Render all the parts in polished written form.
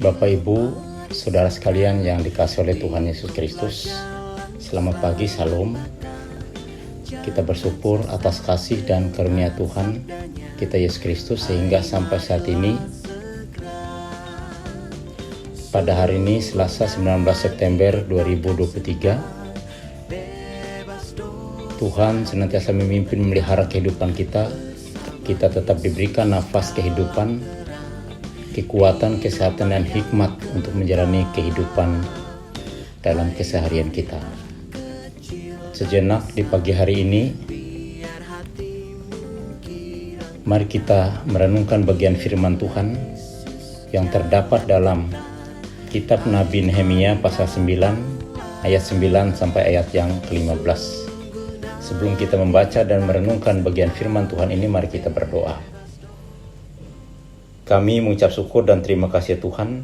Bapak, Ibu, saudara sekalian yang dikasihi oleh Tuhan Yesus Kristus, selamat pagi, salam. Kita bersyukur atas kasih dan karunia Tuhan kita Yesus Kristus sehingga sampai saat ini, pada hari ini Selasa 19 September 2023, Tuhan senantiasa memimpin memelihara kehidupan kita. Kita tetap diberikan nafas kehidupan, kekuatan, kesehatan, dan hikmat untuk menjalani kehidupan dalam keseharian kita. Sejenak di pagi hari ini, mari kita merenungkan bagian firman Tuhan yang terdapat dalam kitab Nabi Nehemia pasal 9 ayat 9 sampai ayat yang ke-15. Sebelum kita membaca dan merenungkan bagian firman Tuhan ini, mari kita berdoa. Kami mengucap syukur dan terima kasih Tuhan,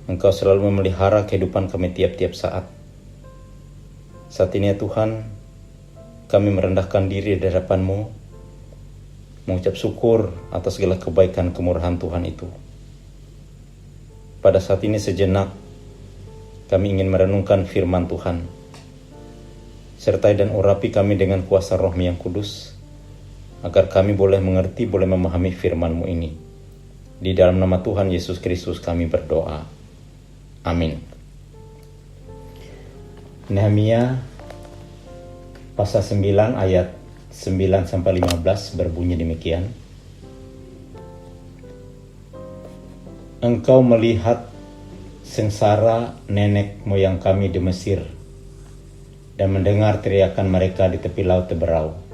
Engkau selalu memelihara kehidupan kami tiap-tiap saat. Saat ini ya Tuhan, kami merendahkan diri di hadapan-Mu, mengucap syukur atas segala kebaikan kemurahan Tuhan itu. Pada saat ini sejenak, kami ingin merenungkan firman Tuhan. Sertai dan urapi kami dengan kuasa Roh-Mu yang kudus, agar kami boleh mengerti, boleh memahami firman-Mu ini. Di dalam nama Tuhan Yesus Kristus kami berdoa. Amin. Nehemia pasal 9 ayat 9 sampai 15 berbunyi demikian. Engkau melihat sengsara nenek moyang kami di Mesir dan mendengar teriakan mereka di tepi laut Teberau.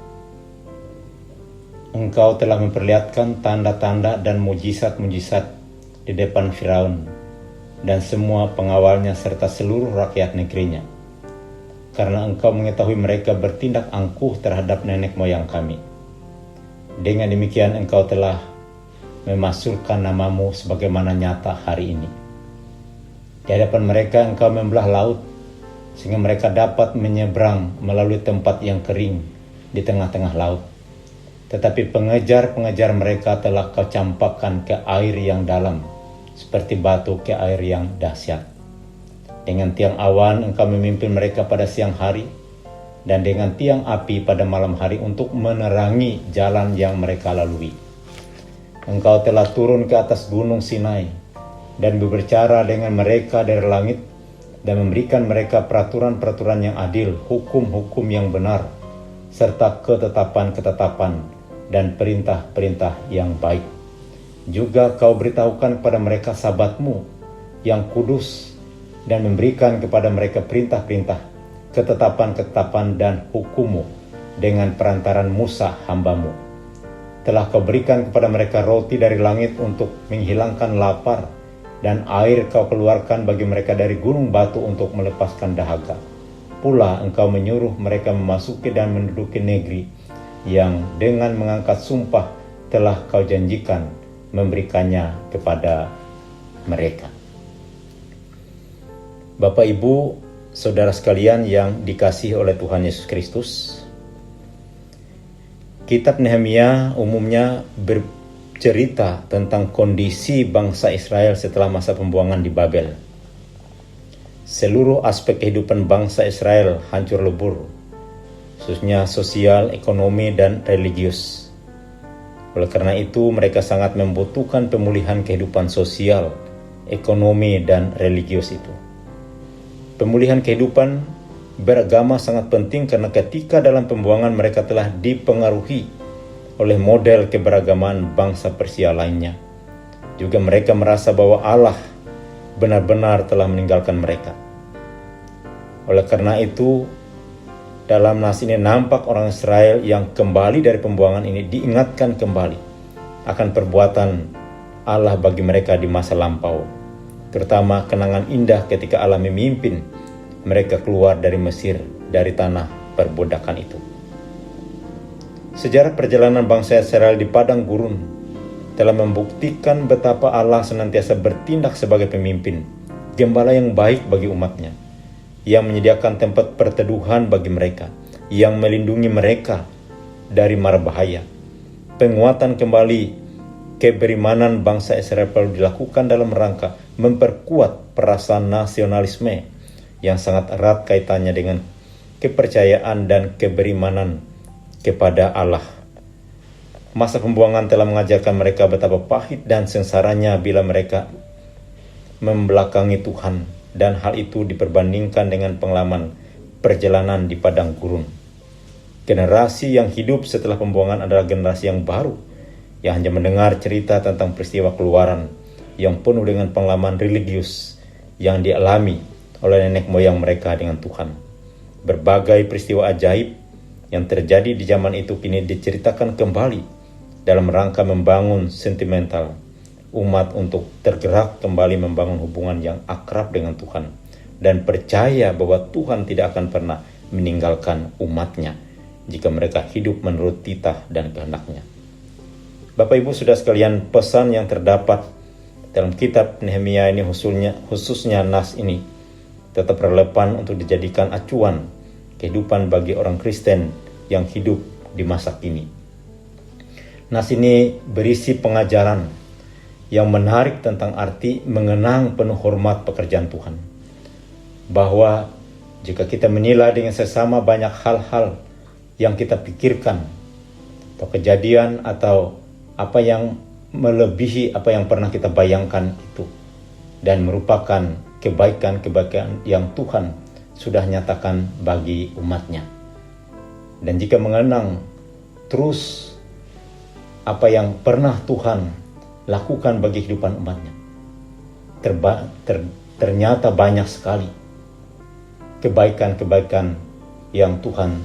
Engkau telah memperlihatkan tanda-tanda dan mujizat-mujizat di depan Firaun dan semua pengawalnya serta seluruh rakyat negerinya, karena engkau mengetahui mereka bertindak angkuh terhadap nenek moyang kami. Dengan demikian engkau telah memasukkan namamu sebagaimana nyata hari ini. Di hadapan mereka engkau membelah laut, sehingga mereka dapat menyeberang melalui tempat yang kering di tengah-tengah laut. Tetapi pengejar-pengejar mereka telah kau campakkan ke air yang dalam, seperti batu ke air yang dahsyat. Dengan tiang awan engkau memimpin mereka pada siang hari, dan dengan tiang api pada malam hari untuk menerangi jalan yang mereka lalui. Engkau telah turun ke atas gunung Sinai, dan berbicara dengan mereka dari langit, dan memberikan mereka peraturan-peraturan yang adil, hukum-hukum yang benar, serta ketetapan-ketetapan dan perintah-perintah yang baik. Juga kau beritahukan kepada mereka sabat-Mu yang kudus, dan memberikan kepada mereka perintah-perintah, ketetapan-ketetapan dan hukum-Mu dengan perantaran Musa hamba-Mu. Telah kau berikan kepada mereka roti dari langit untuk menghilangkan lapar, dan air kau keluarkan bagi mereka dari gunung batu untuk melepaskan dahaga. Pula engkau menyuruh mereka memasuki dan menduduki negeri yang dengan mengangkat sumpah telah kau janjikan memberikannya kepada mereka. Bapak, Ibu, saudara sekalian yang dikasihi oleh Tuhan Yesus Kristus, kitab Nehemia umumnya bercerita tentang kondisi bangsa Israel setelah masa pembuangan di Babel. Seluruh aspek kehidupan bangsa Israel hancur lebur, khususnya sosial, ekonomi, dan religius. Oleh karena itu, mereka sangat membutuhkan pemulihan kehidupan sosial, ekonomi, dan religius itu. Pemulihan kehidupan beragama sangat penting karena ketika dalam pembuangan mereka telah dipengaruhi oleh model keberagaman bangsa Persia lainnya. Juga mereka merasa bahwa Allah benar-benar telah meninggalkan mereka. Oleh karena itu, dalam nas ini nampak orang Israel yang kembali dari pembuangan ini diingatkan kembali akan perbuatan Allah bagi mereka di masa lampau, terutama kenangan indah ketika Allah memimpin mereka keluar dari Mesir, dari tanah perbudakan itu. Sejarah perjalanan bangsa Israel di padang gurun telah membuktikan betapa Allah senantiasa bertindak sebagai pemimpin, gembala yang baik bagi umatnya, yang menyediakan tempat perteduhan bagi mereka, yang melindungi mereka dari mara bahaya, penguatan kembali keberimanan bangsa Israel perlu dilakukan dalam rangka memperkuat perasaan nasionalisme yang sangat erat kaitannya dengan kepercayaan dan keberimanan kepada Allah. Masa pembuangan telah mengajarkan mereka betapa pahit dan sengsaranya bila mereka membelakangi Tuhan, dan hal itu diperbandingkan dengan pengalaman perjalanan di padang gurun. Generasi yang hidup setelah pembuangan adalah generasi yang baru, yang hanya mendengar cerita tentang peristiwa keluaran yang penuh dengan pengalaman religius yang dialami oleh nenek moyang mereka dengan Tuhan. Berbagai peristiwa ajaib yang terjadi di zaman itu kini diceritakan kembali dalam rangka membangun sentimental umat untuk tergerak kembali membangun hubungan yang akrab dengan Tuhan dan percaya bahwa Tuhan tidak akan pernah meninggalkan umatnya jika mereka hidup menurut titah dan kehendaknya. Bapak Ibu Saudara sekalian, pesan yang terdapat dalam kitab Nehemia ini khususnya nas ini tetap relevan untuk dijadikan acuan kehidupan bagi orang Kristen yang hidup di masa kini. Nas ini berisi pengajaran yang menarik tentang arti mengenang penuh hormat pekerjaan Tuhan. Bahwa jika kita menilai dengan sesama banyak hal-hal yang kita pikirkan atau kejadian atau apa yang melebihi apa yang pernah kita bayangkan itu, dan merupakan kebaikan-kebaikan yang Tuhan sudah nyatakan bagi umatnya. Dan jika mengenang terus apa yang pernah Tuhan lakukan bagi kehidupan umatnya, ternyata banyak sekali kebaikan-kebaikan yang Tuhan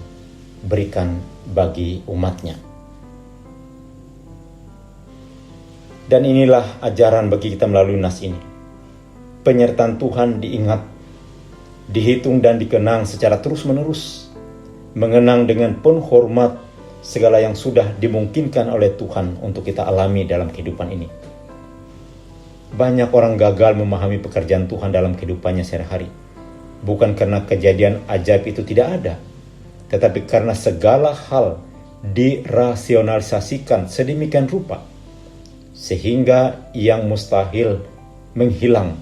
berikan bagi umatnya. Dan inilah ajaran bagi kita melalui nas ini. Penyertaan Tuhan diingat, dihitung dan dikenang secara terus-menerus. Mengenang dengan penuh hormat segala yang sudah dimungkinkan oleh Tuhan untuk kita alami dalam kehidupan ini. Banyak orang gagal memahami pekerjaan Tuhan dalam kehidupannya sehari-hari. Bukan karena kejadian ajaib itu tidak ada, tetapi karena segala hal dirasionalisasikan sedemikian rupa, sehingga yang mustahil menghilang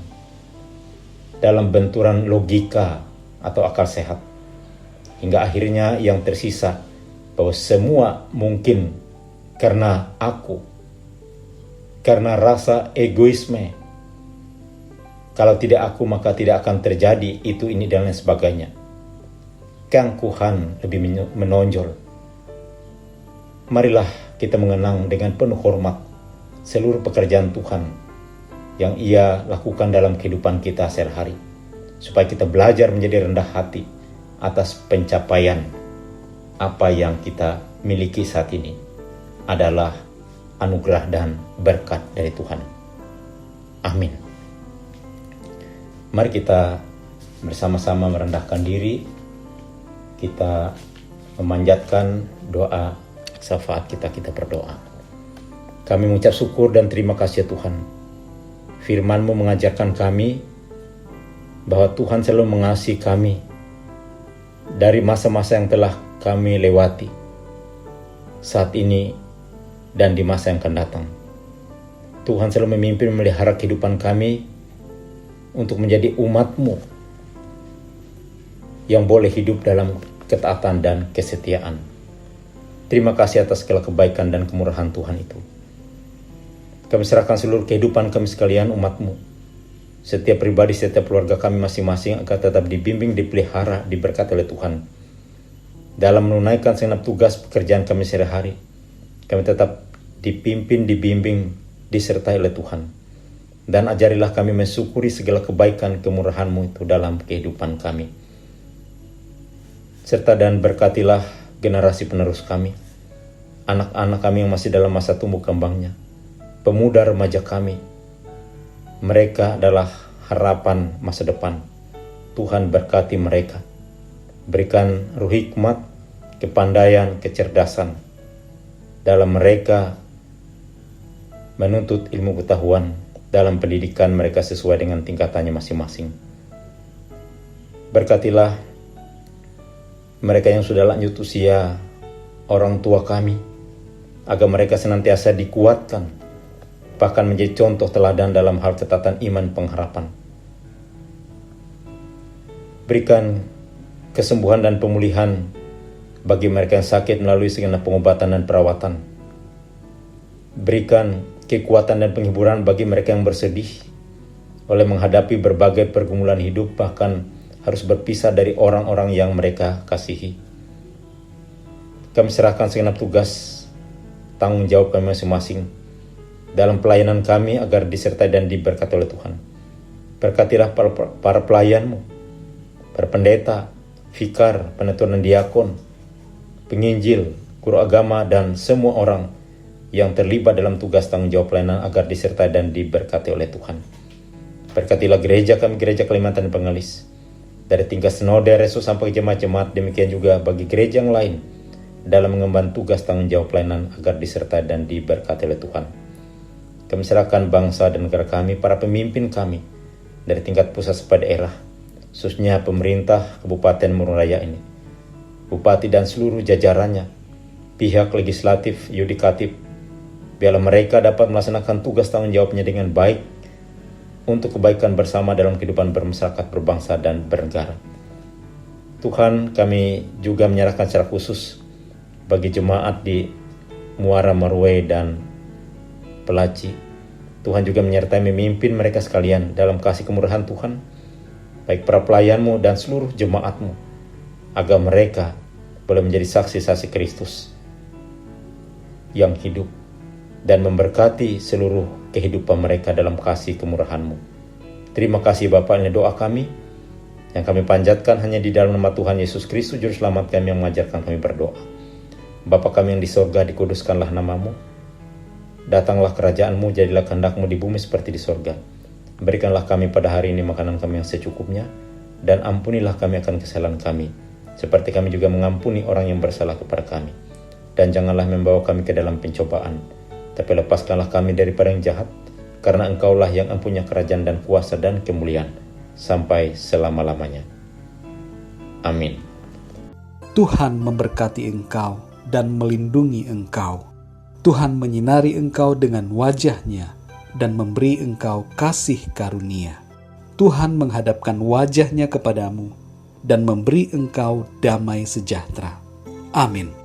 dalam benturan logika atau akal sehat. Hingga akhirnya yang tersisa bahwa semua mungkin karena aku, karena rasa egoisme. Kalau tidak aku maka tidak akan terjadi itu, ini dan lain sebagainya. Keangkuhan lebih menonjol. Marilah kita mengenang dengan penuh hormat seluruh pekerjaan Tuhan yang Ia lakukan dalam kehidupan kita sehari-hari, supaya kita belajar menjadi rendah hati atas pencapaian apa yang kita miliki saat ini adalah anugerah dan berkat dari Tuhan. Amin. Mari kita bersama-sama merendahkan diri, kita memanjatkan doa syafaat kita berdoa. Kami mengucap syukur dan terima kasih Tuhan. Firman-Mu mengajarkan kami bahwa Tuhan selalu mengasihi kami dari masa-masa yang telah kami lewati saat ini dan di masa yang akan datang. Tuhan selalu memimpin memelihara kehidupan kami untuk menjadi umat-Mu yang boleh hidup dalam ketaatan dan kesetiaan. Terima kasih atas segala kebaikan dan kemurahan Tuhan itu. Kami serahkan seluruh kehidupan kami sekalian umat-Mu. Setiap pribadi, setiap keluarga kami masing-masing agar tetap dibimbing, dipelihara, diberkati oleh Tuhan. Dalam menunaikan segenap tugas pekerjaan kami sehari-hari, kami tetap dipimpin, dibimbing, disertai oleh Tuhan. Dan ajarilah kami mensyukuri segala kebaikan kemurahan-Mu itu dalam kehidupan kami. Serta dan berkatilah generasi penerus kami, anak-anak kami yang masih dalam masa tumbuh kembangnya, pemuda remaja kami. Mereka adalah harapan masa depan. Tuhan berkati mereka. Berikan ruh hikmat, kepandaian, kecerdasan dalam mereka menuntut ilmu pengetahuan dalam pendidikan mereka sesuai dengan tingkatannya masing-masing. Berkatilah mereka yang sudah lanjut usia, orang tua kami, agar mereka senantiasa dikuatkan bahkan menjadi contoh teladan dalam hal ketaatan iman pengharapan. Berikan kesembuhan dan pemulihan bagi mereka yang sakit melalui segenap pengobatan dan perawatan. Berikan kekuatan dan penghiburan bagi mereka yang bersedih oleh menghadapi berbagai pergumulan hidup, bahkan harus berpisah dari orang-orang yang mereka kasihi. Kami serahkan segenap tugas, tanggung jawab kami masing-masing dalam pelayanan kami agar disertai dan diberkati oleh Tuhan. Berkatilah para pelayan-Mu, para pendeta, vikar, penetua dan diakon, penginjil, guru agama, dan semua orang yang terlibat dalam tugas tanggung jawab pelayanan agar disertai dan diberkati oleh Tuhan. Berkatilah gereja kami, gereja Kalimantan dan Pengalis, dari tingkat sinode, reso sampai jemaat-jemaat, demikian juga bagi gereja yang lain dalam mengemban tugas tanggung jawab pelayanan agar disertai dan diberkati oleh Tuhan. Kami serahkan bangsa dan negara kami, para pemimpin kami, dari tingkat pusat sampai daerah, khususnya pemerintah Kabupaten Murung Raya ini, bupati dan seluruh jajarannya, pihak legislatif, yudikatif, biarlah mereka dapat melaksanakan tugas tanggung jawabnya dengan baik untuk kebaikan bersama dalam kehidupan bermasyarakat, berbangsa, dan bernegara. Tuhan, kami juga menyerahkan secara khusus bagi jemaat di Muara Marwe dan Pelaci. Tuhan juga menyertai memimpin mereka sekalian dalam kasih kemurahan Tuhan, baik para pelayan-Mu dan seluruh jemaat-Mu, agar mereka boleh menjadi saksi-saksi Kristus yang hidup dan memberkati seluruh kehidupan mereka dalam kasih kemurahan-Mu. Terima kasih Bapa, ini doa kami yang kami panjatkan hanya di dalam nama Tuhan Yesus Kristus Juru Selamat kami yang mengajarkan kami berdoa. Bapa kami yang di sorga, dikuduskanlah nama-Mu. Datanglah kerajaan-Mu, jadilah kehendak-Mu di bumi seperti di sorga. Berikanlah kami pada hari ini makanan kami yang secukupnya, dan ampunilah kami akan kesalahan kami, seperti kami juga mengampuni orang yang bersalah kepada kami. Dan janganlah membawa kami ke dalam pencobaan, tapi lepaskanlah kami daripada yang jahat, karena Engkaulah yang mempunyai kerajaan dan kuasa dan kemuliaan, sampai selama-lamanya. Amin. Tuhan memberkati engkau dan melindungi engkau. Tuhan menyinari engkau dengan wajah-Nya dan memberi engkau kasih karunia. Tuhan menghadapkan wajah-Nya kepadamu dan memberi engkau damai sejahtera. Amin.